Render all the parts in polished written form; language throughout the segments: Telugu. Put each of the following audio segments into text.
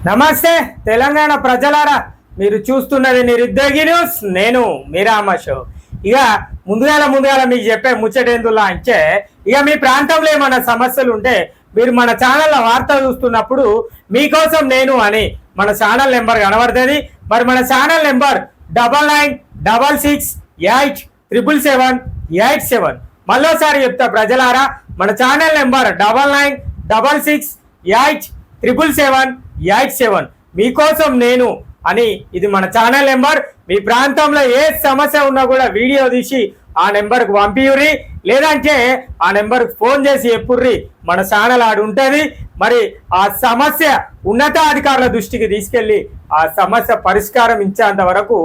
నమస్తే తెలంగాణ ప్రజలారా, మీరు చూస్తున్నది నిరుద్యోగి న్యూస్. నేను మీరామషో. ఇక ముందుగాల మీకు చెప్పే ముచ్చటేందులా అంటే, ఇక మీ ప్రాంతంలో ఏమైనా సమస్యలు ఉంటే మీరు మన ఛానల్లో వార్త చూస్తున్నప్పుడు మీకోసం నేను అని మన ఛానల్ నెంబర్ కనబడుతుంది. మరి మన ఛానల్ నెంబర్ 9996877787. మళ్ళోసారి చెప్తా ప్రజలారా, మన ఛానల్ నెంబర్ 9996877787. మీకోసం నేను అని ఇది మన ఛానల్ నెంబర్. మీ ప్రాంతంలో ఏ సమస్య ఉన్నా కూడా వీడియో తీసి ఆ నెంబర్కి పంపియుర్రి, లేదంటే ఆ నెంబర్కి ఫోన్ చేసి చెప్పుర్రి. మన ఛానల్ ఆడు ఉంటుంది. మరి ఆ సమస్య ఉన్నతాధికారుల దృష్టికి తీసుకెళ్ళి ఆ సమస్య పరిష్కారం ఇచ్చేంత వరకు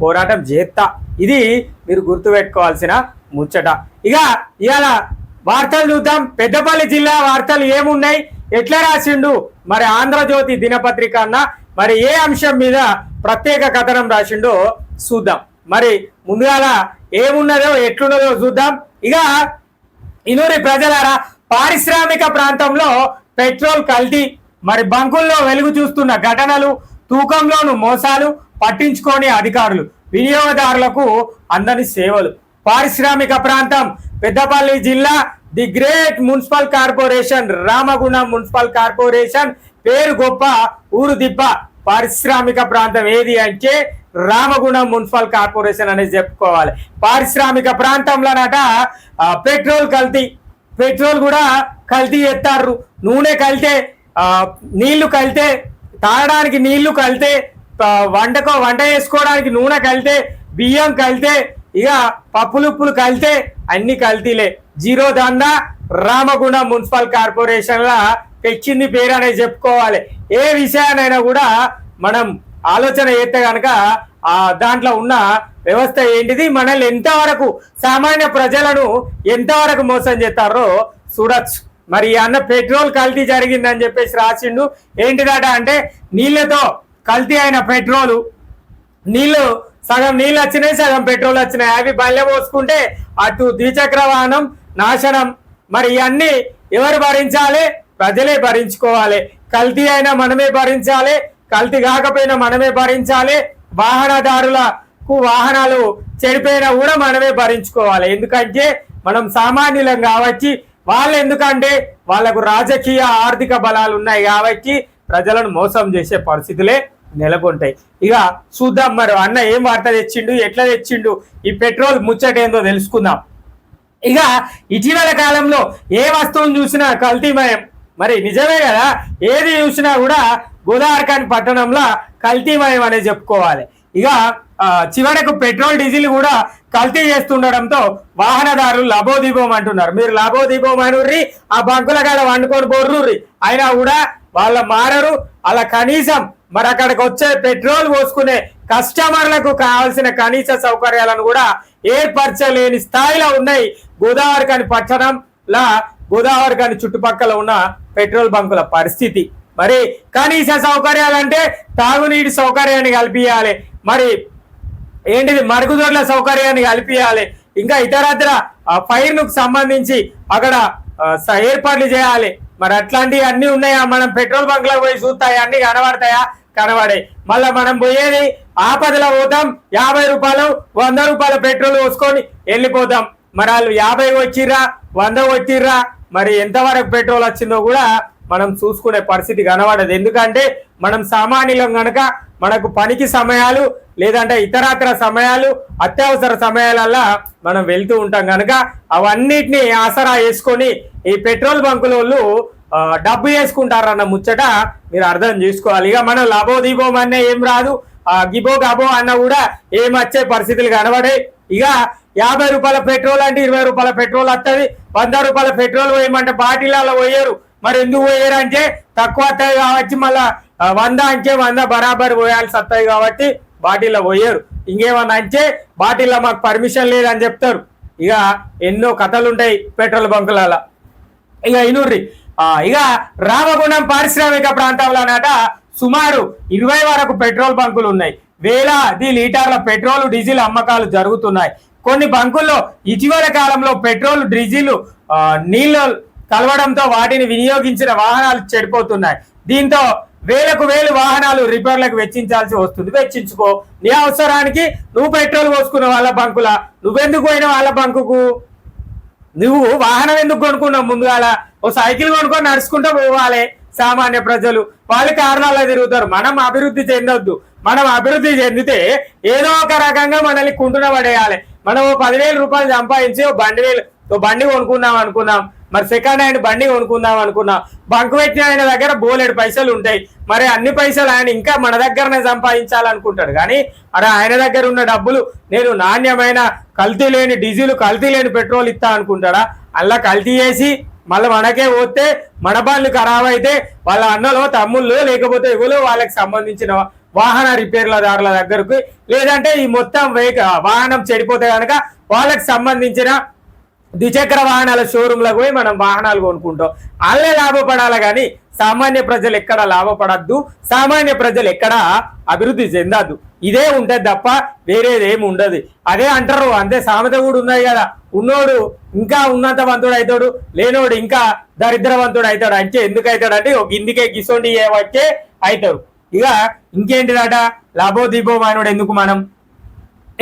పోరాటం చేస్తా. ఇది మీరు గుర్తుపెట్టుకోవాల్సిన ముచ్చట. ఇక ఇవాళ వార్తలు చూద్దాం. పెద్దపల్లి జిల్లా వార్తలు ఏమున్నాయి, ఎట్లా రాసిండు మరి ఆంధ్రజ్యోతి దినపత్రిక అన్న మరి ఏ అంశం మీద ప్రత్యేక కథనం రాసిండో చూద్దాం. మరి ముందుగాల ఏమున్నదో ఎట్లున్నదో చూద్దాం. ఇక ఇనూరి ప్రజలారా, పారిశ్రామిక ప్రాంతంలో పెట్రోల్ కల్తీ, మరి బంకుల్లో వెలుగు చూస్తున్న ఘటనలు, తూకంలోను మోసాలు, పట్టించుకోని అధికారులు, వినియోగదారులకు అందని సేవలు. పారిశ్రామిక ప్రాంతం పెద్దపల్లి జిల్లా the great municipal corporation, Ramagundam municipal corporation పేరు గొప్ప, ఊరు దిబ్బ పారిశ్రామిక ప్రాంతం ఏది అంటే రామగుణం మున్సిపల్ కార్పొరేషన్ అనేది చెప్పుకోవాలి. పారిశ్రామిక ప్రాంతంలోనట పెట్రోల్ కల్తీ, పెట్రోల్ కూడా కల్తీ చేస్తారు, నూనె కలితే, నీళ్లు కలితే, తాగడానికి నీళ్లు కలితే, వంట చేసుకోవడానికి నూనె కలితే, బియ్యం కలితే, ఇక పప్పులుప్పులు కలితే అన్ని కల్తీలే. జీరో దందా రామగుణం మున్సిపల్ కార్పొరేషన్ లా తెచ్చింది పేరు అనేది చెప్పుకోవాలి. ఏ విషయానైనా కూడా మనం ఆలోచన చేస్తే కనుక దాంట్లో ఉన్న వ్యవస్థ ఏంటిది, మనల్ని ఎంతవరకు సామాన్య ప్రజలను ఎంతవరకు మోసం చేస్తారో చూడొచ్చు. మరి అన్న పెట్రోల్ కల్తీ జరిగిందని చెప్పేసి రాసిండు. ఏంటిదట అంటే, నీళ్ళతో కల్తీ అయిన పెట్రోలు, నీళ్లు సగం నీళ్ళు వచ్చినాయి, సగం పెట్రోల్ వచ్చినాయి. అవి బల్లె పోసుకుంటే అటు ద్విచక్ర వాహనం నాశనం. మరి ఇవన్నీ ఎవరు భరించాలి? ప్రజలే భరించుకోవాలి. కల్తీ అయినా మనమే భరించాలి, కల్తీ కాకపోయినా మనమే భరించాలి. వాహనదారులకు వాహనాలు చెడిపోయినా కూడా మనమే భరించుకోవాలి. ఎందుకంటే మనం సామాన్యులం కాబట్టి. వాళ్ళు ఎందుకంటే వాళ్ళకు రాజకీయ ఆర్థిక బలాలు ఉన్నాయి కాబట్టి ప్రజలను మోసం చేసే పరిస్థితులే నెలకొంటాయి. ఇక చూద్దాం మరి అన్న ఏం వార్త తెచ్చిండు, ఎట్లా తెచ్చిండు, ఈ పెట్రోల్ ముచ్చటేందో తెలుసుకుందాం. ఇక ఇటీవల కాలంలో ఏ వస్తువును చూసినా కల్తీమయం. మరి నిజమే కదా, ఏది చూసినా కూడా గోదావరిఖని పట్టణంలో కల్తీమయం అనేది చెప్పుకోవాలి. ఇక చివరకు పెట్రోల్ డీజిల్ కూడా కల్తీ చేస్తుండడంతో వాహనదారులు లబోదీపం అంటున్నారు. మీరు లబోదీపం అనుర్రి, ఆ బంకుల కాడ వండుకొని బొర్రుర్రి, అయినా కూడా వాళ్ళ మారరు. అలా కనీసం మరి అక్కడికి వచ్చే పెట్రోల్ పోసుకునే కస్టమర్లకు కావాల్సిన కనీస సౌకర్యాలను కూడా ఏర్పరచలేని స్థాయిలో ఉన్నాయి గోదావరిఖని పట్టణంలా, గోదావరిఖని చుట్టుపక్కల ఉన్న పెట్రోల్ బంకుల పరిస్థితి. మరి కనీస సౌకర్యాలంటే తాగునీటి సౌకర్యాన్ని కల్పించాలి, మరి ఏంటిది మరుగుదొడ్ల సౌకర్యాన్ని కల్పించాలి, ఇంకా ఇతరత్ర ఫైర్కు సంబంధించి అక్కడ ఏర్పాట్లు చేయాలి. మరి అట్లాంటివి అన్ని ఉన్నాయా? మనం పెట్రోల్ బంక్లకు పోయి చూస్తాయి, అన్ని కనబడతాయా? కనబడే. మళ్ళీ మనం పోయేది ఆపదలో పోతాం, 50 రూపాయలు 100 రూపాయల పెట్రోల్ పోసుకొని వెళ్ళిపోతాం. మరి వాళ్ళు 50 వచ్చిర్రా 100 వచ్చిర్రా, మరి ఎంతవరకు పెట్రోల్ వచ్చిందో కూడా మనం చూసుకునే పరిస్థితి కనబడదు. ఎందుకంటే మనం సామాన్యులం కనుక మనకు పనికి సమయాలు లేదంటే ఇతరత్ర సమయాలు, అత్యవసర సమయాలల్లా మనం వెళ్తూ ఉంటాం కనుక అవన్నిటిని ఆసరా వేసుకొని ఈ పెట్రోల్ బంకుల డబ్బు వేసుకుంటారన్న ముచ్చట మీరు అర్థం చేసుకోవాలి. ఇక మనం లబోదీపం అన్న ఏం రాదు, గిబో గబో అన్న కూడా ఏం వచ్చే పరిస్థితులు కనబడే. ఇక 50 రూపాయల పెట్రోల్ అంటే 20 రూపాయల పెట్రోల్ వస్తుంది, 100 రూపాయల పెట్రోల్ పోయమంటే బాటిల్లో పోయారు. మరి ఎందుకు పోయారు అంటే తక్కువ వస్తాయి కాబట్టి, మళ్ళా 100 అంటే 100 బరాబర్ పోయాల్సి వస్తాయి కాబట్టి బాటిల్లో పోయారు. ఇంకేమన్నా అంటే బాటిల్లో మాకు పర్మిషన్ లేదని చెప్తారు. ఇక ఎన్నో కథలు ఉంటాయి పెట్రోల్ బంకులలో. ఇక ఇనూర్రి ఇక రామగుణం పారిశ్రామిక ప్రాంతంలోనట సుమారు 20 వరకు పెట్రోల్ బంకులు ఉన్నాయి. వేలాది లీటర్ల పెట్రోల్ డీజిల్ అమ్మకాలు జరుగుతున్నాయి. కొన్ని బంకుల్లో ఇటీవల కాలంలో పెట్రోల్ డీజిల్ నీళ్లు కలవడంతో వాటిని వినియోగించిన వాహనాలు చెడిపోతున్నాయి. దీంతో వేలకు వేలు వాహనాలు రిపేర్లకు వెచ్చించాల్సి వస్తుంది. వెచ్చించుకో, నీ అవసరానికి నువ్వు పెట్రోల్ పోసుకున్న వాళ్ళ బంకులా, నువ్వెందుకు పోయిన వాళ్ళ బంకుకు? నువ్వు వాహనం ఎందుకు కొనుక్కున్నావు? ముందుగాల ఓ సైకిల్ కొనుక్కొని నడుచుకుంటూ పోవాలి. సామాన్య ప్రజలు వాళ్ళు కారణాల్లో తిరుగుతారు. మనం అభివృద్ధి చెందొద్దు. మనం అభివృద్ధి చెందితే ఏదో ఒక రకంగా మనల్ని కుంటున పడేయాలి. మనం 10,000 రూపాయలు సంపాదించి ఓ బండి కొనుక్కుందాం అనుకున్నాం, మరి సెకండ్ హ్యాండ్ బండి కొనుక్కుందాం అనుకున్నాం. బంకు పెట్టిన ఆయన దగ్గర బోలెడు పైసలు ఉంటాయి. మరి అన్ని పైసలు ఆయన ఇంకా మన దగ్గరనే సంపాదించాలనుకుంటాడు. కానీ అరే ఆయన దగ్గర ఉన్న డబ్బులు నేను నాణ్యమైన కల్తీ లేని డీజిల్, కల్తీ లేని పెట్రోల్ ఇస్తా అనుకుంటాడా? అలా కల్తీ చేసి మళ్ళీ మనకే పోతే మన బండ్లు ఖరాబ్ అయితే వాళ్ళ అన్నలో తమ్ముళ్ళు లేకపోతే ఎవరో వాళ్ళకి సంబంధించిన వాహన రిపేర్లదారుల దగ్గరకు, లేదంటే ఈ మొత్తం వాహనం చెడిపోతే కనుక వాళ్ళకి సంబంధించిన ద్విచక్ర వాహనాల షోరూంలకు పోయి మనం వాహనాలు కొనుక్కుంటాం. వాళ్ళే లాభపడాలి కానీ సామాన్య ప్రజలు ఎక్కడ లాభపడద్దు, సామాన్య ప్రజలు ఎక్కడ అభివృద్ధి చెందద్దు. ఇదే ఉంటుంది తప్ప వేరేదేమి ఉండదు. అదే అంటారు, అంతే సామెత కూడా ఉన్నాయి కదా, ఉన్నోడు ఇంకా ఉన్నతవంతుడు అవుతాడు, లేనోడు ఇంకా దరిద్రవంతుడు అవుతాడు. అంటే ఎందుకు అవుతాడు అంటే ఒక ఇందుకే గిసోండి వచ్చే అవుతారు. ఇక ఇంకేంటిదట లాభోదీపోమానుడు ఎందుకు మనం.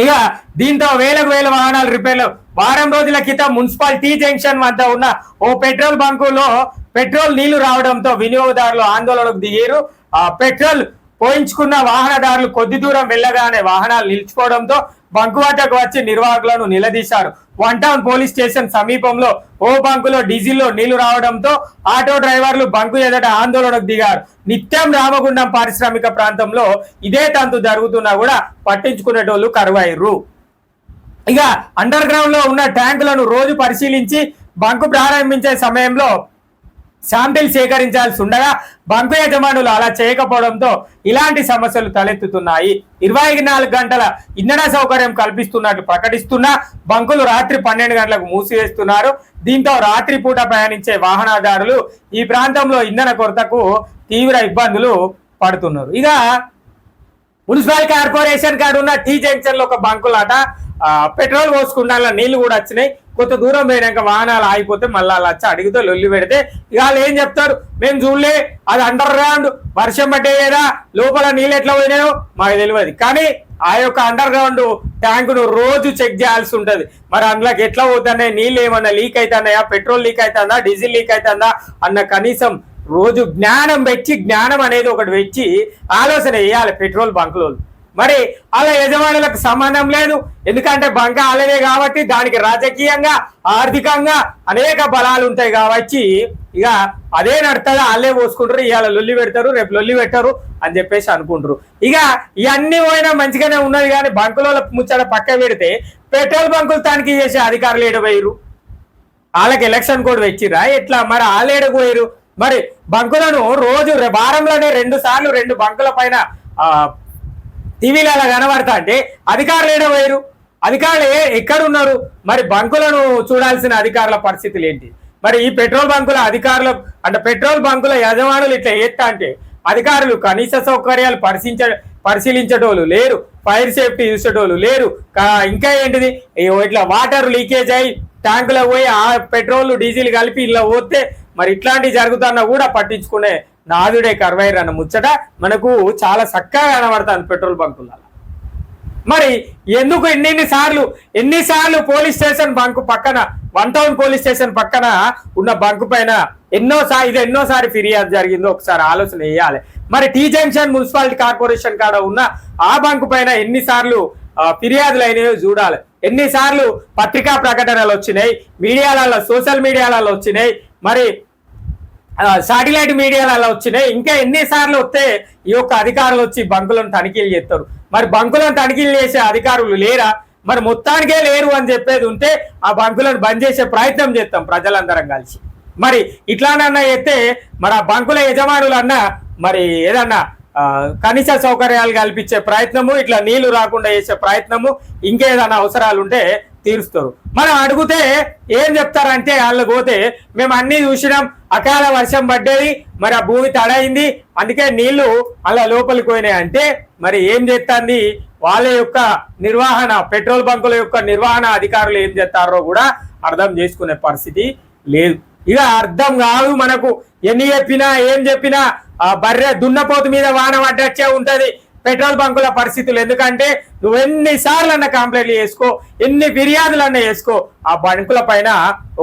ఇక దీంతో వేలకు వేల వాహనాలు రిపేర్లు. వారం రోజుల క్రితం మున్సిపల్ టీ జంక్షన్ వద్ద ఉన్న ఓ పెట్రోల్ బంకులో పెట్రోల్ నీళ్లు రావడంతో వినియోగదారులు ఆందోళనకు దిగారు. పెట్రోల్ పోయించుకున్న వాహనదారులు కొద్ది దూరం వెళ్ళగానే వాహనాలు నిలిచిపోవడంతో బంకు వద్దకు వచ్చి నిర్వాహకులను నిలదీశారు. 1 టౌన్ పోలీస్ స్టేషన్ సమీపంలో ఓ బంకులో డీజిల్లో నీళ్లు రావడంతో ఆటో డ్రైవర్లు బంకు ఎదుట ఆందోళనకు దిగారు. నిత్యం రామగుండం పారిశ్రామిక ప్రాంతంలో ఇదే తంతు జరుగుతున్నా కూడా పట్టించుకునేటోళ్ళు కరువయ్యారు. ఇక అండర్ గ్రౌండ్ లో ఉన్న ట్యాంకులను రోజు పరిశీలించి బంకు ప్రారంభించే సమయంలో శాంపిల్ సేకరించాల్సి ఉండగా బంకు యజమానులు అలా చేయకపోవడంతో ఇలాంటి సమస్యలు తలెత్తుతున్నాయి. 24 గంటల ఇంధన సౌకర్యం కల్పిస్తున్నట్లు ప్రకటిస్తున్నా బంకులు రాత్రి 12 గంటలకు మూసివేస్తున్నారు. దీంతో రాత్రి పూట ప్రయాణించే వాహనదారులు ఈ ప్రాంతంలో ఇంధన కొరతకు తీవ్ర ఇబ్బందులు పడుతున్నారు. ఇక మున్సిపల్ కార్పొరేషన్ కాడ ఉన్న టీ జంక్షన్ లో ఒక బంకులాట పెట్రోల్ పోసుకున్న నీళ్లు కూడా వచ్చినాయి. కొంత దూరం పోయినాక వాహనాలు ఆగిపోతే మళ్ళీ అలా వచ్చి అడిగితే లొల్లి పెడితే ఇక వాళ్ళు ఏం చెప్తారు, మేము చూడలే, అది అండర్ గ్రౌండ్ వర్షం పట్టేదా లోపల నీళ్ళు ఎట్లా పోయినాయో మాకు తెలియదు. కానీ ఆ యొక్క అండర్ గ్రౌండ్ ట్యాంకును రోజు చెక్ చేయాల్సి ఉంటది. మరి అందులోకి ఎట్లా పోతున్నాయి, నీళ్ళు ఏమన్నా లీక్ అవుతున్నాయా, పెట్రోల్ లీక్ అవుతుందా, డీజిల్ లీక్ అవుతుందా అన్న కనీసం రోజు జ్ఞానం అనేది ఒకటి పెట్టి ఆలోచన చేయాలి పెట్రోల్ బంకులో. మరి అలా యజమానులకు సంబంధం లేదు, ఎందుకంటే బంక ఆలనే కాబట్టి దానికి రాజకీయంగా ఆర్థికంగా అనేక బలాలు ఉంటాయి కాబట్టి ఇక అదే నడుతుందా, వాళ్ళే పోసుకుంటారు, ఇవాళ లొల్లి పెడతారు, రేపు లొల్లి పెట్టారు అని చెప్పేసి అనుకుంటారు. ఇక ఇవన్నీ పోయినా మంచిగానే ఉన్నది కానీ బంకులో ముచ్చట పక్క పెడితే పెట్రోల్ బంకులు తనిఖీ చేసే అధికారులు ఏడపోయారు, వాళ్ళకి ఎలక్షన్ కోడ్ వచ్చిరా ఎట్లా, మరి వాళ్ళు ఏడపోయారు. మరి బంకులను రోజు వారంలోనే 2 సార్లు 2 బంకుల పైన టీవీలు అలా కనబడతా అంటే అధికారులు ఏడపోయారు, అధికారులు ఎక్కడున్నారు? మరి బంకులను చూడాల్సిన అధికారుల పరిస్థితులు ఏంటి? మరి ఈ పెట్రోల్ బంకుల అధికారులు అంటే పెట్రోల్ బంకుల యజమానులు ఇట్లా చేస్తా అంటే అధికారులు కనీస సౌకర్యాలు పరిశీలించేటోళ్ళు లేరు, ఫైర్ సేఫ్టీ చూసేటోళ్ళు లేరు. ఇంకా ఏంటిది ఇట్లా వాటర్ లీకేజ్ అయ్యి ట్యాంకులో పోయి ఆ పెట్రోల్ డీజిల్ కలిపి ఇలా పోతే మరి ఇట్లాంటివి జరుగుతున్నా కూడా పట్టించుకునే నాదుడే కర్వైర్ అన్న ముచ్చట మనకు చాలా చక్కగా కనబడుతుంది పెట్రోల్ బంకులలో. మరి ఎందుకు ఎన్నిసార్లు పోలీస్ స్టేషన్ బంకు పక్కన 1 టౌన్ పోలీస్ స్టేషన్ పక్కన ఉన్న బంకు పైన ఎన్నోసారి ఫిర్యాదు జరిగిందో ఒకసారి ఆలోచన చేయాలి. మరి టీ జంక్షన్ మున్సిపాలిటీ కార్పొరేషన్ కాడ ఉన్న ఆ బంకు పైన ఎన్నిసార్లు ఫిర్యాదులు అయినాయో చూడాలి, ఎన్నిసార్లు పత్రికా ప్రకటనలు వచ్చినాయి, మీడియాలలో సోషల్ మీడియాలలో వచ్చినాయి, మరి సాటిలైట్ మీడియాలలో వచ్చినాయి, ఇంకా ఎన్నిసార్లు వస్తే ఈ యొక్క అధికారులు వచ్చి బంకులను తనిఖీలు చేస్తారు. మరి బంకులను తనిఖీలు చేసే అధికారులు లేరా? మరి మొత్తానికే లేరు అని చెప్పేది ఉంటే ఆ బంకులను బంద్ చేసే ప్రయత్నం చేస్తాం ప్రజలందరం కలిసి. మరి ఇట్లానన్నా అయితే మరి ఆ బంకుల యజమానులన్నా మరి ఏదన్నా కనీస సౌకర్యాలు కల్పించే ప్రయత్నము, ఇట్లా నీళ్లు రాకుండా చేసే ప్రయత్నము, ఇంకేదైనా అవసరాలు ఉంటే తీరుస్తారు. మనం అడిగితే ఏం చెప్తారంటే వాళ్ళు పోతే మేము అన్ని చూసినాం, అకాల వర్షం పడ్డది, మరి ఆ భూమి తడైంది, అందుకే నీళ్లు అలా లోపలికి పోయినాయి అంటే మరి ఏం చేస్తుంది వాళ్ళ యొక్క నిర్వహణ, పెట్రోల్ బంకుల యొక్క నిర్వహణ అధికారులు ఏం చేస్తారో కూడా అర్థం చేసుకునే పరిస్థితి లేదు. ఇక అర్థం కాదు మనకు. ఎన్ని చెప్పినా ఏం చెప్పినా బర్రె దున్నపోతు మీద వాన పడ్డచ్చే ఉంటది పెట్రోల్ బంకుల పరిస్థితులు. ఎందుకంటే నువ్వు ఎన్నిసార్లు కంప్లైంట్లు చేసుకో, ఎన్ని ఫిర్యాదులన్నా చేసుకో, ఆ బంకుల పైన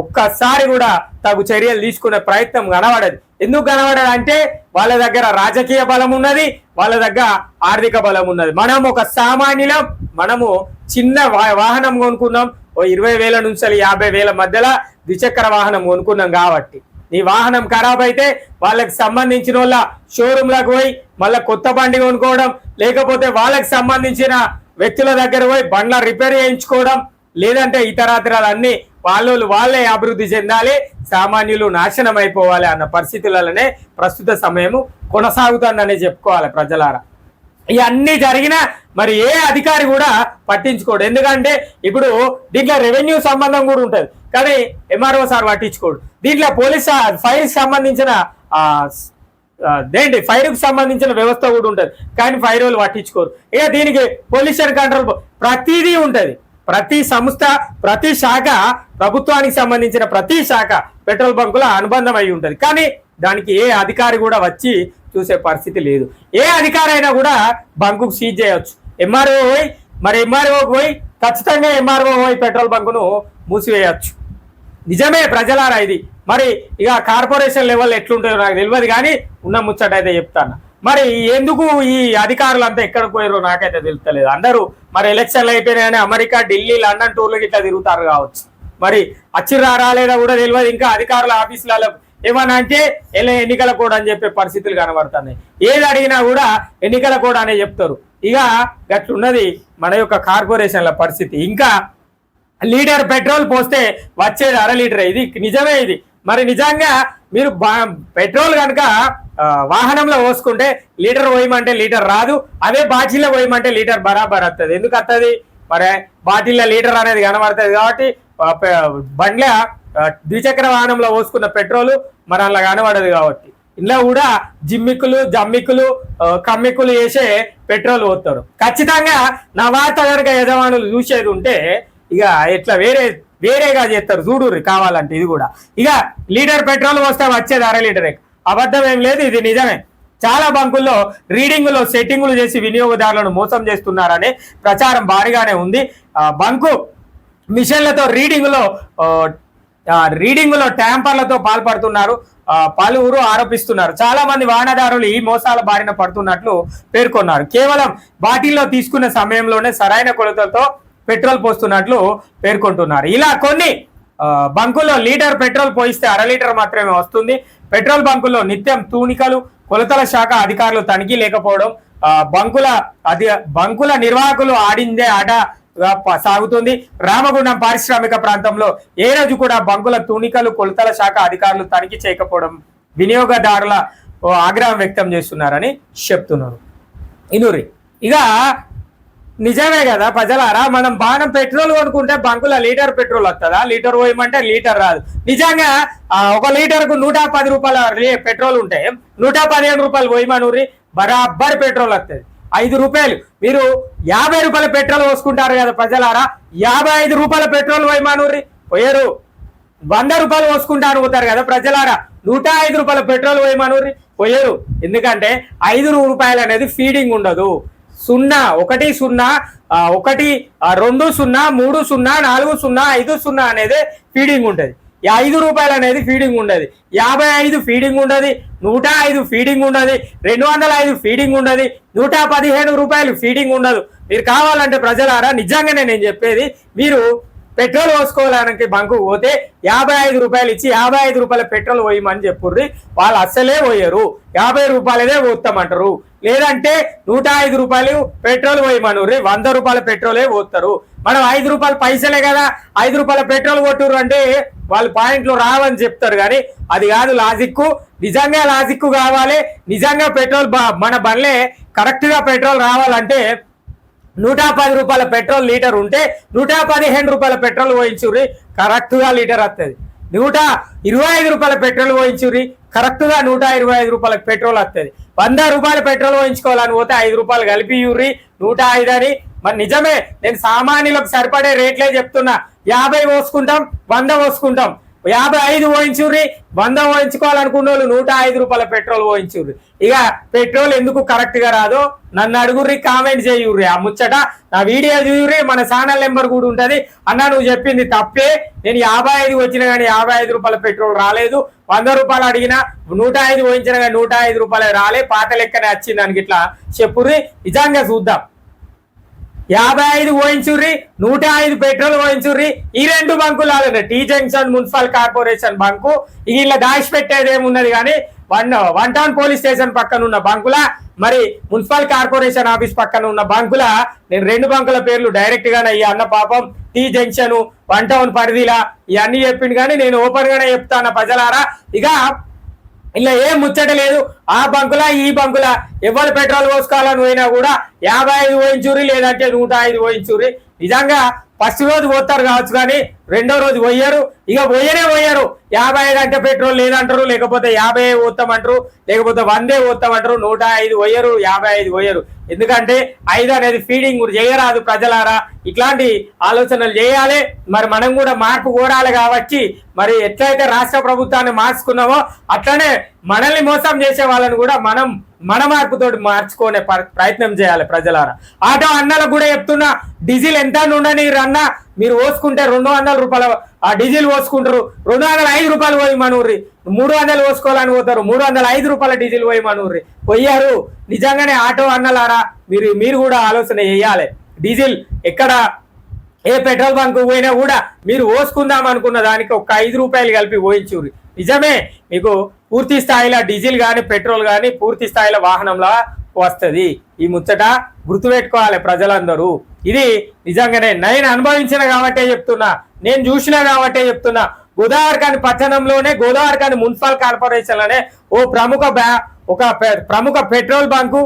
ఒక్కసారి కూడా తగు చర్యలు తీసుకునే ప్రయత్నం కనబడదు. ఎందుకు కనబడదు అంటే వాళ్ళ దగ్గర రాజకీయ బలం ఉన్నది, వాళ్ళ దగ్గర ఆర్థిక బలం ఉన్నది. మనం ఒక సామాన్యులం, మనము చిన్న వాహనం కొనుక్కున్నాం, ఓ 20,000 నుంచి 50,000 మధ్యలో ద్విచక్ర వాహనం కొనుక్కున్నాం. కాబట్టి నీ వాహనం ఖరాబ్ అయితే వాళ్ళకి సంబంధించిన వాళ్ళ షోరూమ్లకు పోయి మళ్ళీ కొత్త బండి కొనుక్కోవడం, లేకపోతే వాళ్ళకి సంబంధించిన వ్యక్తుల దగ్గర పోయి బండ్ల రిపేర్ చేయించుకోవడం, లేదంటే ఇతరాతరాలన్నీ వాళ్ళే అభివృద్ధి చెందాలి, సామాన్యులు నాశనం అయిపోవాలి అన్న పరిస్థితులలోనే ప్రస్తుత సమయము కొనసాగుతుందనే చెప్పుకోవాలి ప్రజలారా. ఇవన్నీ జరిగినా మరి ఏ అధికారి కూడా పట్టించుకోడు. ఎందుకంటే ఇప్పుడు దీంట్లో రెవెన్యూ సంబంధం కూడా ఉంటుంది, కానీ ఎంఆర్ఓ సార్ పట్టించుకోడు. దీంట్లో పోలీస్ ఫైర్ సంబంధించిన ఫైర్కు సంబంధించిన వ్యవస్థ కూడా ఉంటుంది, కానీ ఫైర్ వాళ్ళు పట్టించుకోరు. ఇక దీనికి పొల్యూషన్ కంట్రోల్ ప్రతిదీ ఉంటుంది. ప్రతి సంస్థ, ప్రతి శాఖ, ప్రభుత్వానికి సంబంధించిన ప్రతి శాఖ పెట్రోల్ బంకుల అనుబంధం అయి ఉంటుంది, కానీ దానికి ఏ అధికారి కూడా వచ్చి చూసే పరిస్థితి లేదు. ఏ అధికారి అయినా కూడా బంకుకు సీజ్ చేయవచ్చు. ఎంఆర్ఓ పోయి ఎంఆర్ఓకి పోయి ఖచ్చితంగా ఎంఆర్ఓ పోయి పెట్రోల్ బంకును మూసివేయచ్చు. నిజమే ప్రజలారా ఇది. మరి ఇక కార్పొరేషన్ లెవెల్ ఎట్లుంటాయో నాకు తెలియదు, కానీ ఉన్న ముచ్చట అయితే చెప్తాను. మరి ఎందుకు ఈ అధికారులు అంతా ఎక్కడికి పోయారో నాకైతే తెలుస్తలేదు. అందరూ మరి ఎలక్షన్లు అయిపోయినాయని అమెరికా, ఢిల్లీ, లండన్ టూర్లకు ఇట్లా తిరుగుతారు కావచ్చు. మరి అచ్చిరా రాలేదా కూడా తెలియదు. ఇంకా అధికారుల ఆఫీసులలో ఏమన్నా అంటే ఎన్నికల కోడ్ అని చెప్పే పరిస్థితులు కనబడుతున్నాయి. ఏది అడిగినా కూడా ఎన్నికల కోడ్ అనే చెప్తారు. ఇక గట్లున్నది మన యొక్క కార్పొరేషన్ల పరిస్థితి. ఇంకా లీటర్ పెట్రోల్ పోస్తే వచ్చేది 1/2 లీటర్. ఇది నిజమే. ఇది మరి నిజంగా మీరు పెట్రోల్ కనుక వాహనంలో పోసుకుంటే లీటర్ పోయమంటే లీటర్ రాదు, అదే బాటిల్లో పోయమంటే లీటర్ బరాబర్ వస్తుంది. ఎందుకు వస్తుంది? మరి బాటిల్లో లీటర్ అనేది కనబడుతుంది కాబట్టి బండ్ల ద్విచక్ర వాహనంలో పోసుకున్న పెట్రోలు మరి అలా కనబడదు. కాబట్టి ఇంట్లో కూడా జమ్మిక్కులు కమ్మిక్కులు చేసే పెట్రోల్ పోతారు. ఖచ్చితంగా నా వార్త కనుక యజమానులు చూసేది ఉంటే ఇక ఎట్లా వేరేగా చేస్తారు చూడుర్రి కావాలంటే. ఇది కూడా ఇక లీటర్ పెట్రోల్ పోస్తే వచ్చేది 1/2 లీటరే. అబద్ధం ఏం లేదు, ఇది నిజమే. చాలా బంకుల్లో రీడింగులో సెట్టింగులు చేసి వినియోగదారులను మోసం చేస్తున్నారనే ప్రచారం భారీగానే ఉంది. బంకు మిషన్లతో రీడింగులో ట్యాంపర్లతో పాల్పడుతున్నారు పలువురు ఆరోపిస్తున్నారు. చాలా మంది వాహనదారులు ఈ మోసాల బారిన పడుతున్నట్లు పేర్కొన్నారు. కేవలం బాటిల్లో తీసుకున్న సమయంలోనే సరైన కొలతలతో పెట్రోల్ పోస్తున్నట్లు పేర్కొంటున్నారు. ఇలా కొన్ని బంకుల్లో లీటర్ పెట్రోల్ పోయిస్తే 1/2 లీటర్ మాత్రమే వస్తుంది. పెట్రోల్ బంకుల్లో నిత్యం తూనికలు, కొలతల శాఖ అధికారులు తనిఖీ లేకపోవడం, బంకుల నిర్వాహకులు ఆడిందే ఆట సాగుతుంది. రామగుండం పారిశ్రామిక ప్రాంతంలో ఏ రోజు కూడా బంకుల తూనికలు, కొలతల శాఖ అధికారులు తనిఖీ చేయకపోవడం వినియోగదారుల ఆగ్రహం వ్యక్తం చేస్తున్నారని చెప్తున్నారు. ఇనురి ఇక నిజమే కదా ప్రజలారా. మనం బాణం పెట్రోల్ కొనుక్కుంటే బంకుల లీటర్ పెట్రోల్ వస్తుందా? లీటర్ పోయమంటే లీటర్ రాదు. నిజంగా 1 లీటర్కు 110 రూపాయల పెట్రోల్ ఉంటే 115 రూపాయలు పోయమనూరి బరాబర్ పెట్రోల్ వస్తుంది. 5 రూపాయలు మీరు 50 రూపాయల పెట్రోల్ పోసుకుంటారు కదా ప్రజలారా. 55 రూపాయల పెట్రోల్ పోయమనూరి పోయారు. 100 రూపాయలు పోసుకుంటారు పోతారు కదా ప్రజలారా. 105 రూపాయల పెట్రోల్ పోయమనూరి పోయారు. ఎందుకంటే 5 రూపాయలు అనేది ఫీడింగ్ ఉండదు. 0, 1, 0, 1, 2, 0, 3, 0, 4, 0, 5, 0 అనేది ఫీడింగ్ ఉంటుంది. 5 రూపాయలు అనేది ఫీడింగ్ ఉండదు. 55 ఫీడింగ్ ఉండదు, 105 ఫీడింగ్ ఉండదు, 205 ఫీడింగ్ ఉండదు, 115 రూపాయలు ఫీడింగ్ ఉండదు. మీరు కావాలంటే ప్రజలారా నిజంగానే నేను చెప్పేది, మీరు పెట్రోల్ పోసుకోవడానికి బంకు పోతే 55 రూపాయలు ఇచ్చి 55 రూపాయల పెట్రోల్ పోయమని చెప్పుర్రి. వాళ్ళు అస్సలే పోయరు. 50 రూపాయలదే పోతామంటారు. లేదంటే 105 రూపాయలు పెట్రోల్ పోయమనుర్రి, 100 రూపాయల పెట్రోలే పోతారు. మనం 5 రూపాయల పైసలే కదా 5 రూపాయల పెట్రోల్ కొట్టుర్రు అంటే వాళ్ళు పాయింట్లు రావని చెప్తారు. కానీ అది కాదు లాజిక్. నిజంగా లాజిక్ కావాలి. నిజంగా పెట్రోల్ మన బండ్లే కరెక్ట్ గా పెట్రోల్ రావాలంటే 110 రూపాయల పెట్రోల్ లీటర్ ఉంటే 115 రూపాయల పెట్రోల్ పోయించుర్రి, కరెక్ట్ గా లీటర్ వస్తుంది. 125 రూపాయల పెట్రోల్ పోయించుర్రి, కరెక్ట్ గా 125 రూపాయల పెట్రోల్ వస్తుంది. 100 రూపాయల పెట్రోల్ పోయించుకోవాలని పోతే 5 రూపాయలు కలిపి యూర్రి 105 అని. మరి నిజమే, నేను సామాన్యులకు సరిపడే రేట్లే చెప్తున్నా. 50 పోసుకుంటాం, 100 పోసుకుంటాం. 55 పోయించుర్రి, 100 పోయించుకోవాలనుకున్న వాళ్ళు 105 రూపాయల పెట్రోల్ పోయించుర్రి. ఇక పెట్రోల్ ఎందుకు కరెక్ట్ గా రాదో నన్ను అడుగుర్రి, కామెంట్ చేయుర్రి. ఆ ముచ్చట నా వీడియో చూయుర్రి, మన ఛానల్ నెంబర్ కూడా ఉంటది. అన్న నువ్వు చెప్పింది తప్పే, నేను 55 వచ్చినా కానీ 55 రూపాయల పెట్రోల్ రాలేదు, 100 రూపాయలు అడిగినా 105 పోయించినా కానీ 105 రూపాయలు రాలే, పాత లెక్కనే వచ్చింది అని ఇట్లా చెప్పుర్రి. నిజంగా చూద్దాం. 55 పోయించుర్రి, 105 పెట్రోల్ పోయించుర్రి. ఈ 2 బంకులు T junction municipal corporation bunk ఇలా దాచిపెట్టేది ఏమున్నది కానీ వన్ టౌన్ పోలీస్ స్టేషన్ పక్కన ఉన్న బంకుల, మరి మున్సిపల్ కార్పొరేషన్ ఆఫీస్ పక్కన ఉన్న బంకుల నేను 2 బంకుల పేర్లు డైరెక్ట్ గానే ఈ అన్న పాపం టీ జంక్షన్, వన్ టౌన్ పరిధిలా ఇవన్నీ చెప్పిండు కానీ నేను ఓపెన్ గానే చెప్తాను ప్రజలారా. ఇక ఇలా ఏం ముచ్చట లేదు. ఆ బంకుల ఈ బంకుల ఎవరు పెట్రోల్ పోసుకోవాలని పోయినా కూడా 55 పోయించుర్రి, లేదంటే 105 పోయించుర్రి. నిజంగా ఫస్ట్ రోజు పోతారు కావచ్చు కానీ రెండో రోజు పోయారు. ఇక పోయరు 55 అంటే పెట్రోల్ లేదంటారు, లేకపోతే 50 పోతామంటారు, లేకపోతే 100 పోతామంటారు. 105 పోయరు, 55 పోయరు. ఎందుకంటే 5 అనేది ఫీడింగ్ చేయరాదు ప్రజలారా. ఇట్లాంటి ఆలోచనలు చేయాలి. మరి మనం కూడా మార్పు కోరాలి కాబట్టి మరి ఎట్లయితే రాష్ట్ర ప్రభుత్వాన్ని మార్చుకున్నామో అట్లనే మనల్ని మోసం చేసే వాళ్ళని కూడా మన మార్పుతోటి మార్చుకునే ప్రయత్నం చేయాలి ప్రజలారా. ఆటో అన్నలకు కూడా చెప్తున్నా, డీజిల్ ఎంత ఉండని అన్న మీరు పోసుకుంటే 200 రూపాయల డీజిల్ పోసుకుంటారు, 205 రూపాయలు పోయి మనూర్రి. 300 పోసుకోవాలని పోతారు, 305 రూపాయల డీజిల్ పోయి మనూర్రి. పోయారు. నిజంగానే ఆటో అన్నలారా మీరు కూడా ఆలోచన చేయాలి. డీజిల్ ఎక్కడ ఏ పెట్రోల్ బంక్ పోయినా కూడా మీరు పోసుకుందాం అనుకున్న దానికి ఒక 5 రూపాయలు కలిపి పోయించుర్రి. నిజమే, మీకు పూర్తి స్థాయిలో డీజిల్ కానీ పెట్రోల్ కానీ పూర్తి స్థాయిలో వాహనంలా వస్తుంది. ఈ ముచ్చట గుర్తుపెట్టుకోవాలి ప్రజలందరూ. ఇది నిజంగానే నేను అనుభవించిన కాబట్టే చెప్తున్నా, నేను చూసినా కాబట్టే చెప్తున్నా. గోదావరిఖని పట్టణంలోనే గోదావరిఖని మున్సిపల్ కార్పొరేషన్ లోనే ఒక ప్రముఖ పెట్రోల్ బంకు.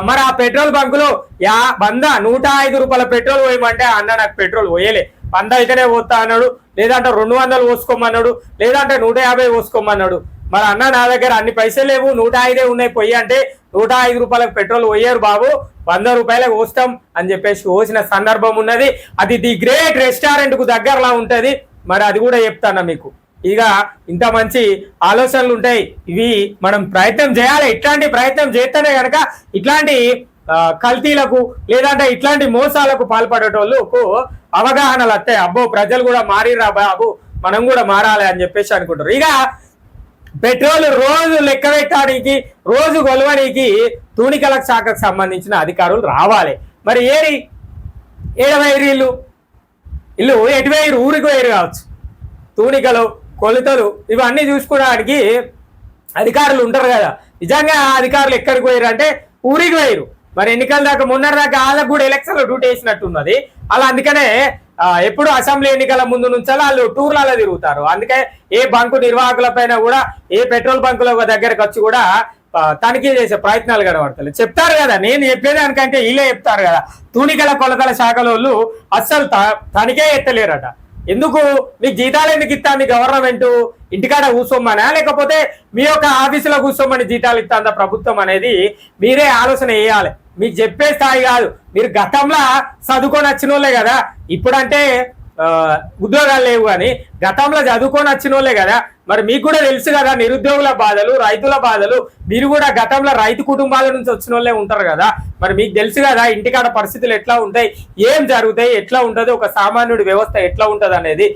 మరి ఆ పెట్రోల్ బంకులో 105 రూపాయల పెట్రోల్ పోయమంటే అన్న నాకు పెట్రోల్ పోయలే, 100 అయితేనే పోతా అన్నాడు, లేదంటే 200 పోసుకోమన్నాడు, లేదంటే 150 పోసుకోమన్నాడు. మరి అన్న నా దగ్గర అన్ని పైసలు లేవు, 105 ఉన్నాయి పొయ్యి అంటే 105 రూపాయలకు పెట్రోల్ పోయారు బాబు, 100 రూపాయలకు పోస్తాం అని చెప్పేసి పోసిన సందర్భం ఉన్నది. అది ది గ్రేట్ రెస్టారెంట్ కు దగ్గరలా ఉంటది. మరి అది కూడా చెప్తాను మీకు. ఇక ఇంత మంచి ఆలోచనలు ఉంటాయి, ఇవి మనం ప్రయత్నం చేయాలి. ఇట్లాంటి ప్రయత్నం చేస్తేనే కనుక ఇట్లాంటి కల్తీలకు లేదంటే ఇట్లాంటి మోసాలకు పాల్పడేటోళ్ళకు అవగాహనలు వస్తాయి. అబ్బో ప్రజలు కూడా మారిరా బాబు, మనం కూడా మారాలి అని చెప్పేసి అనుకుంటారు. ఇక పెట్రోల్ రోజు లెక్క పెట్టడానికి, రోజు కొలవడానికి తూనికల శాఖకు సంబంధించిన అధికారులు రావాలి. మరి ఏడవైరు ఇల్లు ఎటు వేయరు, ఊరికి వేయరు కావచ్చు. తూనికలు కొలతలు ఇవన్నీ చూసుకోవడానికి అధికారులు ఉంటారు కదా. నిజంగా అధికారులు ఎక్కడికి పోయారు అంటే ఊరికి పోయారు. మరి ఎన్నికల దాకా మొన్నటిదాకా వాళ్ళకు కూడా ఎలక్షన్లో డ్యూటీ వేసినట్టున్నది. అలా అందుకనే ఎప్పుడు అసెంబ్లీ ఎన్నికల ముందు నుంచి వాళ్ళు టూర్లలో తిరుగుతారు. అందుకే ఏ బంకు నిర్వాహకుల పైన కూడా ఏ పెట్రోల్ బంకుల దగ్గరకు వచ్చి కూడా తనిఖీ చేసే ప్రయత్నాలు కనబడతాయి. చెప్తారు కదా, నేను చెప్పేదానికంటే వీళ్ళే చెప్తారు కదా. తూనికల కొలతల శాఖల వాళ్ళు అస్సలు తనిఖీ ఎత్తలేరట. ఎందుకు మీకు జీతాలు ఎందుకు ఇస్తాంది గవర్నమెంట్? ఇంటికాడ కూర్చోమనా లేకపోతే మీ యొక్క ఆఫీసులో కూర్చోమని జీతాలు ఇస్తుందా ప్రభుత్వం అనేది మీరే ఆలోచన చేయాలి. మీకు చెప్పే స్థాయి కాదు. మీరు గతంలో చదువుకొని వచ్చిన వాళ్ళే కదా, ఇప్పుడంటే ఉద్యోగాలు లేవు కానీ గతంలో చదువుకొని వచ్చిన వాళ్ళే కదా. మరి మీకు కూడా తెలుసు కదా నిరుద్యోగుల బాధలు, రైతుల బాధలు. మీరు కూడా గతంలో రైతు కుటుంబాల నుంచి వచ్చిన వాళ్ళే ఉంటారు కదా. మరి మీకు తెలుసు కదా ఇంటికాడ పరిస్థితులు ఎట్లా ఉంటాయి, ఏం జరుగుతాయి, ఎట్లా ఉంటుంది, ఒక సామాన్యుడి వ్యవస్థ ఎట్లా ఉంటుంది అనేది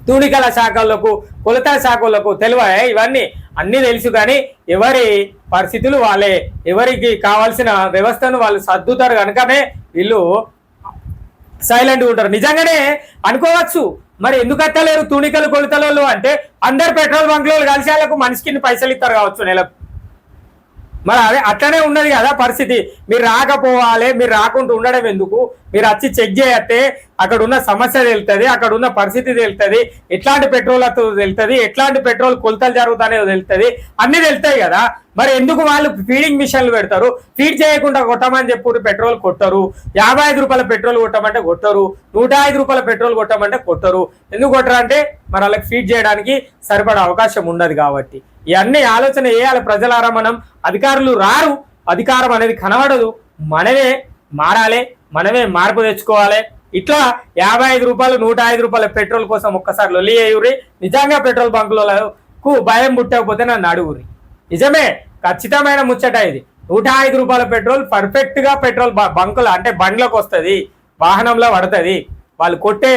తూనికల శాఖలకు కొలతల శాఖలకు తెలివాయి. ఇవన్నీ అన్నీ తెలుసు కానీ ఎవరి పరిస్థితులు వాళ్ళే, ఎవరికి కావాల్సిన వ్యవస్థను వాళ్ళు సర్దుతారు కనుకనే వీళ్ళు సైలెంట్గా ఉంటారు. నిజంగానే అనుకోవచ్చు మరి ఎందుకు అత్తలేరు తూనికలు కొలతలలో అంటే అందరు పెట్రోల్ బంక్లో కలిసి వాళ్ళకు మనిషికి పైసలు ఇస్తారు కావచ్చు నెలకు. మరి అదే అట్లనే ఉన్నది కదా పరిస్థితి. మీరు రాకపోవాలి, మీరు రాకుండా ఉండడం ఎందుకు? మీరు వచ్చి చెక్ చేయతే అక్కడ ఉన్న సమస్య తెలుస్తుంది, అక్కడ ఉన్న పరిస్థితి తెలుస్తుంది, ఎట్లాంటి పెట్రోల్ తెలుస్తుంది, ఎట్లాంటి పెట్రోల్ కొలతలు జరుగుతాయో తెలుస్తుంది, అన్ని తెలుస్తాయి కదా. మరి ఎందుకు వాళ్ళు ఫీడింగ్ మిషన్లు పెడతారు? ఫీడ్ చేయకుండా కొట్టమని చెప్పి పెట్రోల్ కొట్టరు. 55 రూపాయల పెట్రోల్ కొట్టమంటే కొట్టరు, 105 రూపాయల పెట్రోల్ కొట్టమంటే కొట్టరు. ఎందుకు కొట్టరు అంటే మరి వాళ్ళకి ఫీడ్ చేయడానికి సరిపడే అవకాశం ఉండదు కాబట్టి. ఇవన్నీ ఆలోచన చేయాలి ప్రజలారా. మనం అధికారులు రారు, అధికారం అనేది కనబడదు. మనమే మారాలి, మనమే మార్పు తెచ్చుకోవాలి. ఇట్లా 55 రూపాయలు 105 రూపాయల పెట్రోల్ కోసం ఒక్కసారి లొల్లి అయ్యుర్రి. నిజంగా పెట్రోల్ బంకులకు భయం పుట్టకపోతే నన్ను అడుగురి. నిజమే, ఖచ్చితమైన ముచ్చట ఇది. 105 రూపాయల పెట్రోల్ పర్ఫెక్ట్ గా పెట్రోల్ బంకులు అంటే బండ్లకు వస్తుంది, వాహనంలో పడుతుంది. వాళ్ళు కొట్టే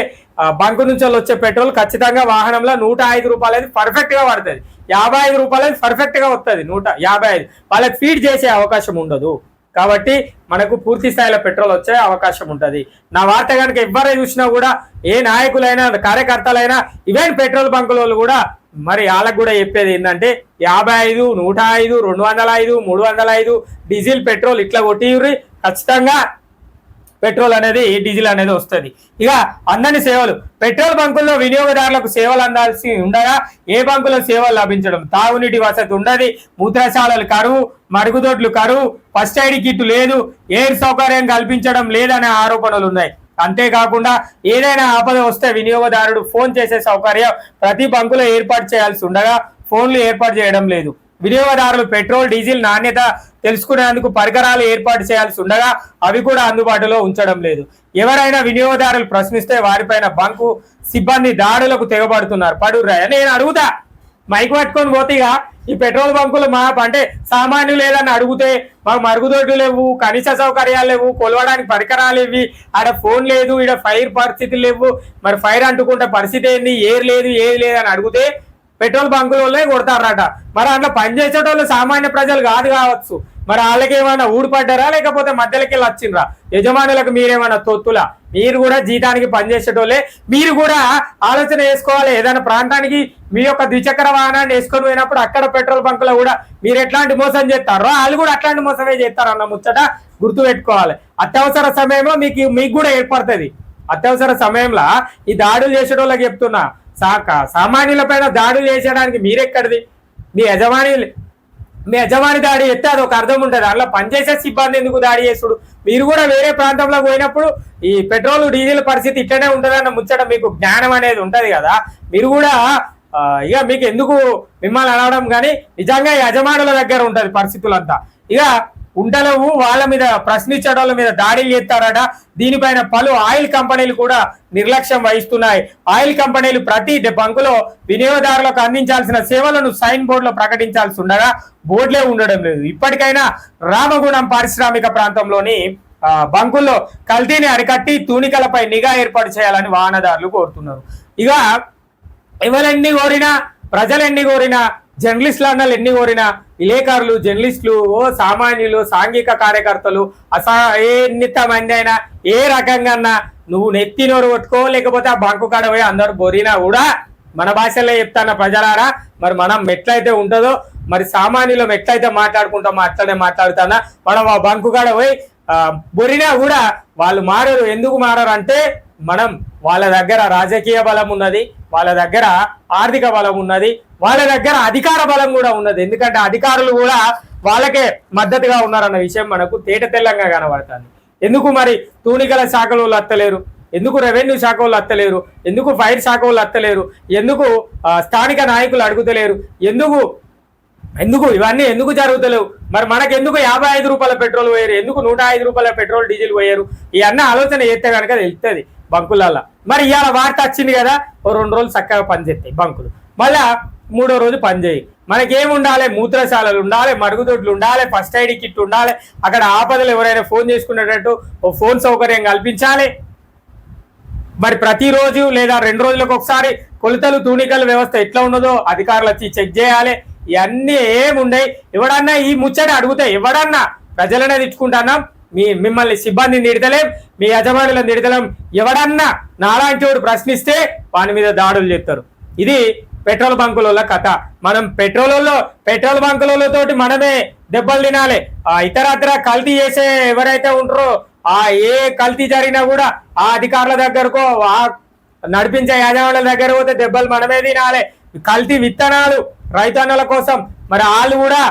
బంకు నుంచి వచ్చే పెట్రోల్ ఖచ్చితంగా వాహనంలో 105 రూపాయలు అయితే పర్ఫెక్ట్ గా పడుతుంది. 55 రూపాయలు అయితే పర్ఫెక్ట్ గా వస్తుంది. 155 వాళ్ళకి ఫీడ్ చేసే అవకాశం ఉండదు. కాబట్టి మనకు పూర్తి స్థాయిలో పెట్రోల్ వచ్చే అవకాశం ఉంటుంది. నా వార్త కనుక ఎవరైనా చూసినా కూడా, ఏ నాయకులైనా కార్యకర్తలైనా ఈవెన్ పెట్రోల్ బంకుల కూడా మరి వాళ్ళకు కూడా చెప్పేది ఏంటంటే 55, 105, 205, 305 డీజిల్ పెట్రోల్ ఇట్లా కొట్టిర్రి, ఖచ్చితంగా పెట్రోల్ అనేది డీజిల్ అనేది వస్తుంది. ఇక అందని సేవలు, పెట్రోల్ బంకుల్లో వినియోగదారులకు సేవలు అందాల్సి ఉండగా ఏ బంకులో సేవలు లభించడం, తాగునీటి వసతి ఉండదు, మూత్రశాలలు కరువు, మరుగుదొడ్లు కరువు, ఫస్ట్ ఎయిడ్ కిట్ లేదు, ఎయిర్ సౌకర్యం కల్పించడం లేదనే ఆరోపణలు ఉన్నాయి. అంతేకాకుండా ఏదైనా ఆపద వస్తే వినియోగదారుడు ఫోన్ చేసే సౌకర్యం ప్రతి బంకులో ఏర్పాటు చేయాల్సి ఉండగా ఫోన్లు ఏర్పాటు చేయడం లేదు. వినియోగదారులు పెట్రోల్ డీజిల్ నాణ్యత తెలుసుకునేందుకు పరికరాలు ఏర్పాటు చేయాల్సి ఉండగా అవి కూడా అందుబాటులో ఉంచడం లేదు. ఎవరైనా వినియోగదారులు ప్రశ్నిస్తే వారిపైన బంకు సిబ్బంది దాడులకు తెగబడుతున్నారు. పడుర్రా నేను అడుగుతా, మైక్ పట్టుకొని పోతేగా ఈ పెట్రోల్ బంకులు మా అంటే సామాన్యులు ఏదన్నా అడిగితే మాకు మరుగుదొడ్లు లేవు, కనీస సౌకర్యాలు లేవు, కొలవడానికి పరికరాలు ఇవి, ఆడ ఫోన్ లేదు, ఈడ ఫైర్ పరిస్థితులు లేవు, మరి ఫైర్ అంటుకుంటే పరిస్థితి ఏంది, ఏది లేదు ఏది లేదని అడిగితే పెట్రోల్ బంకుల కొడతారట. మరి అట్లా పనిచేసేటోళ్ళు సామాన్య ప్రజలు కాదు కావచ్చు. మరి వాళ్ళకి ఏమైనా ఊడిపడ్డారా లేకపోతే మధ్యలోకి వెళ్ళి వచ్చిండ్రా? యజమానులకు మీరేమైనా తొత్తులా? మీరు కూడా జీతానికి పనిచేసేటోళ్ళే, మీరు కూడా ఆలోచన చేసుకోవాలి. ఏదైనా ప్రాంతానికి మీ యొక్క ద్విచక్ర వాహనాన్ని వేసుకొని పోయినప్పుడు అక్కడ పెట్రోల్ బంకులో కూడా మీరు ఎట్లాంటి మోసం చేస్తారో వాళ్ళు కూడా అట్లాంటి మోసమే చేస్తారు అన్న ముచ్చట గుర్తు పెట్టుకోవాలి. అత్యవసర సమయంలో మీకు కూడా ఏర్పడుతుంది. అత్యవసర సమయంలో ఈ దాడులు చేసేటోళ్ళకి చెప్తున్నా, సామాన్యుల పైన దాడులు చేసేయడానికి మీరెక్కడిది? మీ యజమాని దాడి ఎత్తే అది ఒక అర్థం ఉంటుంది. అందులో పనిచేసే సిబ్బంది ఎందుకు దాడి చేసుడు? మీరు కూడా వేరే ప్రాంతంలో పోయినప్పుడు ఈ పెట్రోల్ డీజిల్ పరిస్థితి ఇట్లనే ఉంటుందన్న ముచ్చట మీకు జ్ఞానం అనేది ఉంటది కదా. మీరు కూడా ఇక మీకు ఎందుకు మిమ్మల్ని అనవడం, కానీ నిజంగా యజమానుల దగ్గర ఉంటది పరిస్థితులంతా. ఇక ఉండలేవు, వాళ్ళ మీద ప్రశ్నించడం మీద దాడులు చేస్తారట. దీనిపైన పలు ఆయిల్ కంపెనీలు కూడా నిర్లక్ష్యం వహిస్తున్నాయి. ఆయిల్ కంపెనీలు ప్రతి బంకులో వినియోగదారులకు అందించాల్సిన సేవలను సైన్ బోర్డులో ప్రకటించాల్సి ఉండగా బోర్డులే ఉండడం లేదు. ఇప్పటికైనా రామగుణం పారిశ్రామిక ప్రాంతంలోని బంకుల్లో కల్తీని అరికట్టి తూనికలపై నిఘా ఏర్పాటు చేయాలని వాహనదారులు కోరుతున్నారు. ఇక ఎవరెన్ని కోరినా, ప్రజలు ఎన్ని కోరినా, జర్నలిస్టులు అన్నలు ఎన్ని కోరినా, విలేకరులు, జర్నలిస్టులు, సామాన్యులు, సాంఘిక కార్యకర్తలు, ఎన్నిత మంది అయినా ఏ రకంగా నువ్వు నెత్తి నోరు కొట్టుకో, లేకపోతే ఆ బంకు కాడ పోయి అందరు బొరినా కూడా మన భాషలో చెప్తాన ప్రజలారా. మరి మనం ఎట్లయితే ఉంటుందో, మరి సామాన్యులం ఎట్లయితే మాట్లాడుకుంటామో అట్లనే మాట్లాడుతానా. మనం ఆ బంకు కాడ పోయి బొరినా కూడా వాళ్ళు మారరు. ఎందుకు మారరు అంటే మనం వాళ్ళ దగ్గర రాజకీయ బలం ఉన్నది, వాళ్ళ దగ్గర ఆర్థిక బలం ఉన్నది, వాళ్ళ దగ్గర అధికార బలం కూడా ఉన్నది. ఎందుకంటే అధికారులు కూడా వాళ్ళకే మద్దతుగా ఉన్నారన్న విషయం మనకు తేట తెల్లంగా కనబడుతుంది. ఎందుకు మరి తూనికల శాఖ వాళ్ళు అత్తలేరు? ఎందుకు రెవెన్యూ శాఖ వాళ్ళు అత్తలేరు? ఎందుకు ఫైర్ శాఖ వాళ్ళు అత్తలేరు? ఎందుకు స్థానిక నాయకులు అడుగుతలేరు? ఎందుకు ఇవన్నీ ఎందుకు జరుగుతలేవు? మరి మనకెందుకు 55 రూపాయల పెట్రోల్ పోయారు? ఎందుకు 105 రూపాయల పెట్రోల్ డీజిల్ పోయారు? ఇవన్నీ ఆలోచన చేస్తే కనుక తెలుస్తుంది బంకులల్లో. మరి ఇవాళ వార్త వచ్చింది కదా, ఓ 2 రోజులు చక్కగా పనిచేస్తాయి బంకులు, మళ్ళా 3వ రోజు పనిచేయి. మనకేముండాలి? మూత్రశాలలు ఉండాలి, మరుగుదొడ్లు ఉండాలి, ఫస్ట్ ఎయిడ్ కిట్ ఉండాలి, అక్కడ ఆపదలు ఎవరైనా ఫోన్ చేసుకునేటట్టు ఓ ఫోన్ సౌకర్యం కల్పించాలి. మరి ప్రతిరోజు లేదా 2 రోజులకు ఒకసారి కొలతలు తూనికల వ్యవస్థ ఎట్లా ఉన్నదో అధికారులు వచ్చి చెక్ చేయాలి. ఇవన్నీ ఏముండయి. ఎవడన్నా ఈ ముచ్చట అడిగితే ఎవడన్నా ప్రజలనే తిట్టుకుంటున్నాం, మిమ్మల్ని సిబ్బందిని తిడతలేం, మీ యజమానులను తిడతలేం. ఎవడన్నా నాలాంటి వాడు ప్రశ్నిస్తే వాని మీద దాడులు చేస్తారు. ఇది పెట్రోల్ బంకుల కథ. మనం పెట్రోల్ బంకులతోటి మనమే దెబ్బలు తినాలి. ఇతరత్ర కల్తీ చేసే ఎవరైతే ఉంటారో ఏ కల్తీ జరిగినా కూడా ఆ అధికారుల దగ్గరకో ఆ నడిపించే యాజమాన్యాల దగ్గర పోతే దెబ్బలు మనమే తినాలి. కల్తీ విత్తనాలు రైతన్నల కోసం, మరి వాళ్ళు కూడా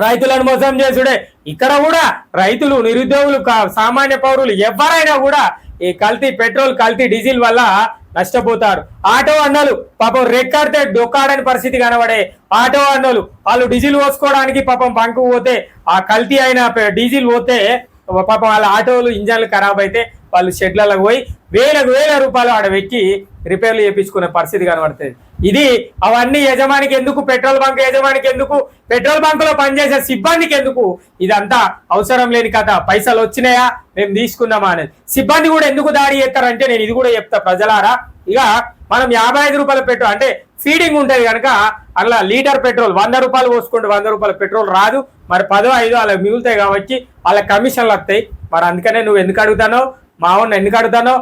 రైతులను మోసం చేసుడే. ఇక్కడ కూడా రైతులు, నిరుద్యోగులు, సామాన్య పౌరులు ఎవరైనా కూడా ఈ కల్తీ పెట్రోల్, కల్తీ డీజిల్ వల్ల నష్టపోతారు. ఆటో అన్నలు పాపం రెక్కడితే డొక్కాడని పరిస్థితి కనబడే ఆటో అన్నలు వాళ్ళు డీజిల్ పోసుకోవడానికి పాపం బంకు పోతే ఆ కల్తీ అయిన డీజిల్ పోతే పాపం వాళ్ళ ఆటోలు ఇంజన్లు ఖరాబ్ అయితే వాళ్ళు షెడ్లకు పోయి వేల రూపాయలు ఆడ పెట్టి రిపేర్లు చేయించుకునే పరిస్థితి కనబడుతుంది. ఇది అవన్నీ యజమానికి ఎందుకు, పెట్రోల్ బంక్ యజమానికి ఎందుకు, పెట్రోల్ బంకులో పనిచేసే సిబ్బందికి ఎందుకు? ఇదంతా అవసరం లేని కథ. పైసలు వచ్చినాయా మేము తీసుకున్నామా అనేది. సిబ్బంది కూడా ఎందుకు దాడి చేస్తారంటే నేను ఇది కూడా చెప్తా ప్రజలారా. ఇక మనం 55 రూపాయల పెట్రోల్ అంటే ఫీడింగ్ ఉంటుంది కనుక అలా లీటర్ పెట్రోల్ 100 రూపాయలు పోసుకుంటే 100 రూపాయల పెట్రోల్ రాదు. మరి 10-5 అలా మిగులుతాయి కాబట్టి వాళ్ళ కమిషన్లు వస్తాయి. మరి అందుకనే నువ్వు ఎందుకు అడుగుతానో, మా వాడిని ఎందుకు అడుగుతానో,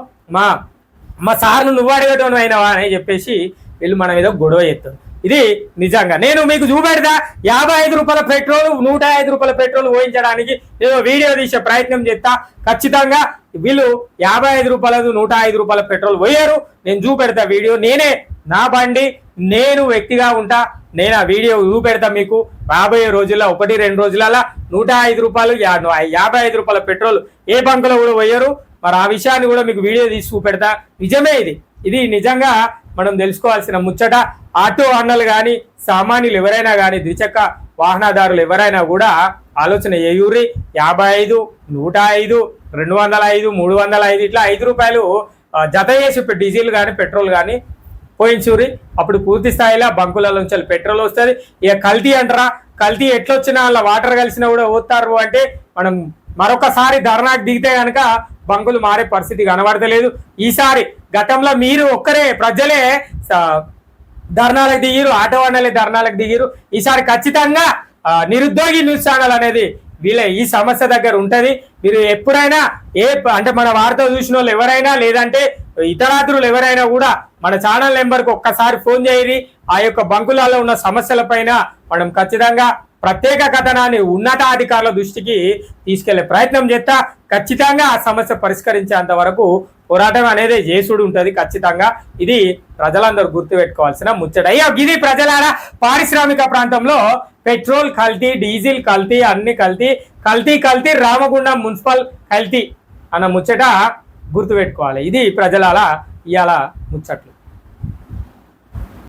మా సార్ను నువ్వు అడిగేటోను అయినావా అని చెప్పేసి వీళ్ళు మన మీద గొడవ చేస్తారు. ఇది నిజంగా నేను మీకు చూపెడతా. 55 రూపాయల పెట్రోల్ 105 రూపాయల పెట్రోల్ పోయించడానికి నేను వీడియో తీసే ప్రయత్నం చేస్తా. ఖచ్చితంగా వీళ్ళు 55 రూపాయలు 105 రూపాయల పెట్రోల్ పోయారు. నేను చూపెడతా వీడియో. నేనే నా బండి నేను వ్యక్తిగా ఉంటా. నేను ఆ వీడియో చూపెడతా మీకు. రాబోయే రోజుల్లో 1-2 రోజులలో 105 రూపాయలు 55 రూపాయల పెట్రోల్ ఏ బంకులో కూడా పోయారు. మరి ఆ విషయాన్ని కూడా మీకు వీడియో తీసి చూపెడతా. నిజమే ఇది నిజంగా మనం తెలుసుకోవాల్సిన ముచ్చట. ఆటో అన్నలు కానీ సామాన్యులు ఎవరైనా కానీ ద్విచక్ర వాహనదారులు ఎవరైనా కూడా ఆలోచన చేయూరి. 55, 105, 205, 305 ఇట్లా 5 రూపాయలు జత చేసి డీజిల్ కానీ పెట్రోల్ కానీ పోయించూరి. అప్పుడు పూర్తి స్థాయిలో బంకుల నుంచి పెట్రోల్ వస్తుంది. ఇక కల్తీ అంటారా, కల్తీ ఎట్లొచ్చినా అలా వాటర్ కలిసినా కూడా పోతారు అంటే మనం మరొకసారి ధర్నాకు దిగితే కనుక బంకులు మారే పరిస్థితి కనబడతలేదు. ఈసారి గతంలో మీరు ఒక్కరే ప్రజలే ధర్నాలకు దిగిరు, ఆటో వాళ్ళే ధర్నాలకు దిగిరు. ఈసారి ఖచ్చితంగా నిరుద్యోగి న్యూస్ ఛానల్ అనేది వీళ్ళే ఈ సమస్య దగ్గర ఉంటది. మీరు ఎప్పుడైనా అంటే మన వార్త చూసిన వాళ్ళు ఎవరైనా లేదంటే ఇతరాత్రులు ఎవరైనా కూడా మన ఛానల్ నెంబర్కి ఒక్కసారి ఫోన్ చేయండి. ఆ యొక్క బంకులలో ఉన్న సమస్యల పైన మనం ఖచ్చితంగా ప్రత్యేక కథనాన్ని ఉన్నతాధికారుల దృష్టికి తీసుకెళ్లే ప్రయత్నం చేస్తా. ఖచ్చితంగా ఆ సమస్య పరిష్కరించేంత వరకు పోరాటం అనేది చేసుడు ఉంటుంది ఖచ్చితంగా. ఇది ప్రజలందరూ గుర్తుపెట్టుకోవాల్సిన ముచ్చట. అయ్యో ఇది ప్రజలారా, పారిశ్రామిక ప్రాంతంలో పెట్రోల్ కల్తీ, డీజిల్ కల్తీ, అన్ని కల్తీ రామగుండం మున్సిపల్ కల్తీ అన్న ముచ్చట గుర్తుపెట్టుకోవాలి. ఇది ప్రజలారా ఇవాళ ముచ్చట్లు.